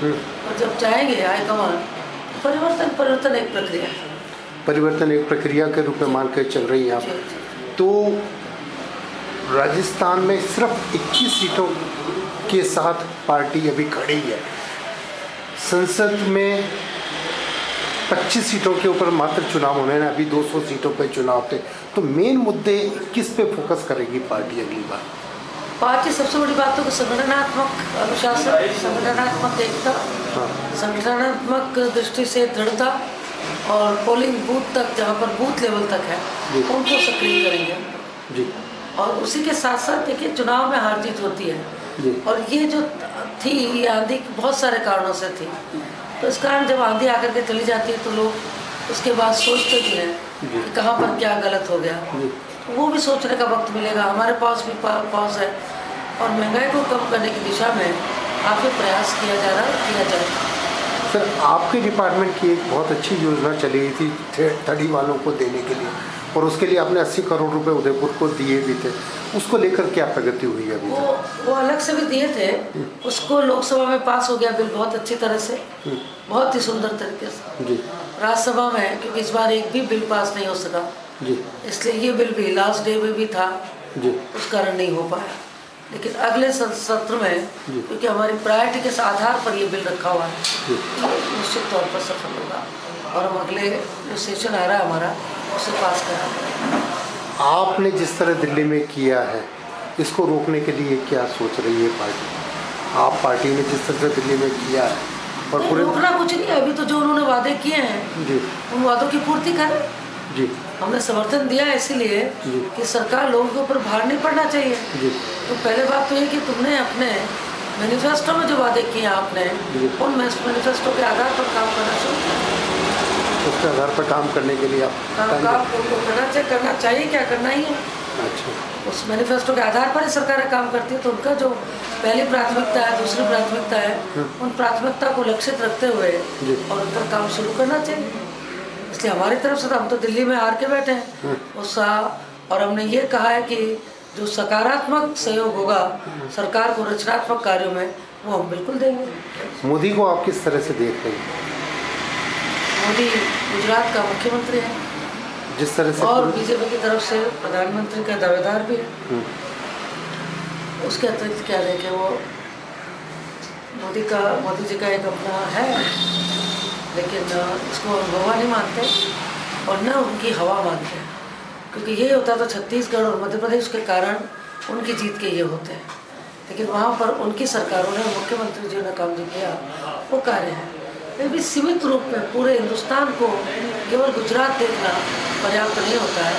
और जब चाहेंगे हाईकमान, परिवर्तन एक प्रक्रिया है। परिवर्तन एक प्रक्रिया के रूप में मान कर चल रही हैं आप। तो राजस्थान में सिर्फ 21 सीटों के साथ पार्टी अभी खड़ी है। संसद में 25 सीटों के ऊपर मात्र चुनाव होने हैं, अभी 200 सीटों पर चुनाव थे। तो मेन मुद्दे किस पे फोकस करेगी पार्टी अगली बार? पार्टी सबसे बड़ी बात तो संगठनात्मक अनुशासन, संगठनात्मक एकता, संगठनात्मक दृष्टि से दृढ़ता और पोलिंग बूथ तक, जहाँ पर बूथ लेवल तक है, उनको सक्रिय करेंगे जी। और उसी के साथ साथ देखिए, चुनाव में हार जीत होती है जी। और ये जो थी, ये आंधी बहुत सारे कारणों से थी। तो इस कारण जब आंधी आकर के चली जाती है तो लोग उसके बाद सोचते भी हैं कि कहाँ पर क्या गलत हो गया। तो वो भी सोचने का वक्त मिलेगा। हमारे पास भी पास है और महंगाई को कम करने की दिशा में काफ़ी प्रयास किया जा रहा है, किया जाएगा। सर, आपके डिपार्टमेंट की एक बहुत अच्छी योजना चली हुई थी ठड़ी वालों को देने के लिए, और उसके लिए आपने 80 करोड़ रुपए उदयपुर को दिए भी थे। उसको लेकर क्या प्रगति हुई है अभी तक? वो अलग से भी दिए थे, उसको लोकसभा में पास हो गया बिल बहुत अच्छी तरह से, बहुत ही सुंदर तरीके से जी। राज्यसभा में क्योंकि इस बार एक भी बिल पास नहीं हो सका जी, इसलिए ये बिल भी लास्ट डे में भी था जी, उस कारण नहीं हो पाया। लेकिन अगले सत्र में क्योंकि हमारी प्रायोरिटी के आधार पर ये बिल रखा हुआ है, तो निश्चित तौर पर सफल होगा और हम अगले जो सेशन आ रहा है हमारा, उसे पास करा। आपने जिस तरह दिल्ली में किया है, इसको रोकने के लिए क्या सोच रही है पार्टी? आप पार्टी ने जिस तरह से दिल्ली में किया है और पूरे रोकना कुछ नहीं है। अभी तो जो उन्होंने वादे किए हैं जी, उन वादों की पूर्ति करें जी। हमने समर्थन दिया है इसीलिए कि सरकार लोगों के ऊपर भार नहीं पड़ना चाहिए जी। तो पहले बात तो ये कि तुमने अपने मैनिफेस्टो में जो वादे किए आपने, उन मैनिफेस्टो के आधार पर काम करना चाहिए। उसके आधार पर काम करने के लिए आप करना चाहिए, क्या करना ही है। अच्छा, उस मैनिफेस्टो के आधार पर ही सरकारें काम करती है, तो उनका जो पहली प्राथमिकता है, दूसरी प्राथमिकता है, उन प्राथमिकता को लक्षित रखते हुए और उन पर काम शुरू करना चाहिए। इसलिए हमारी तरफ से तो हम तो दिल्ली में हार के बैठे हैं उत्साह, और हमने ये कहा है कि जो सकारात्मक सहयोग होगा सरकार को रचनात्मक कार्यों में, वो हम बिल्कुल देंगे। मोदी को आप किस तरह से देख रहे हैं? मोदी गुजरात का मुख्यमंत्री है जिस तरह से, और बीजेपी की तरफ से प्रधानमंत्री का दावेदार भी है। उसके अतिरिक्त क्या देखें, वो मोदी जी का एक अपना है, लेकिन इसको हवा नहीं मानते और न उनकी हवा मानते हैं, क्योंकि ये होता तो छत्तीसगढ़ और मध्य प्रदेश के कारण उनकी जीत के ये होते हैं। लेकिन वहाँ पर उनकी सरकारों ने, मुख्यमंत्री जी ने काम जो किया वो कार्य है। फिर भी सीमित रूप में पूरे हिंदुस्तान को केवल गुजरात देखना पर्याप्त नहीं होता है।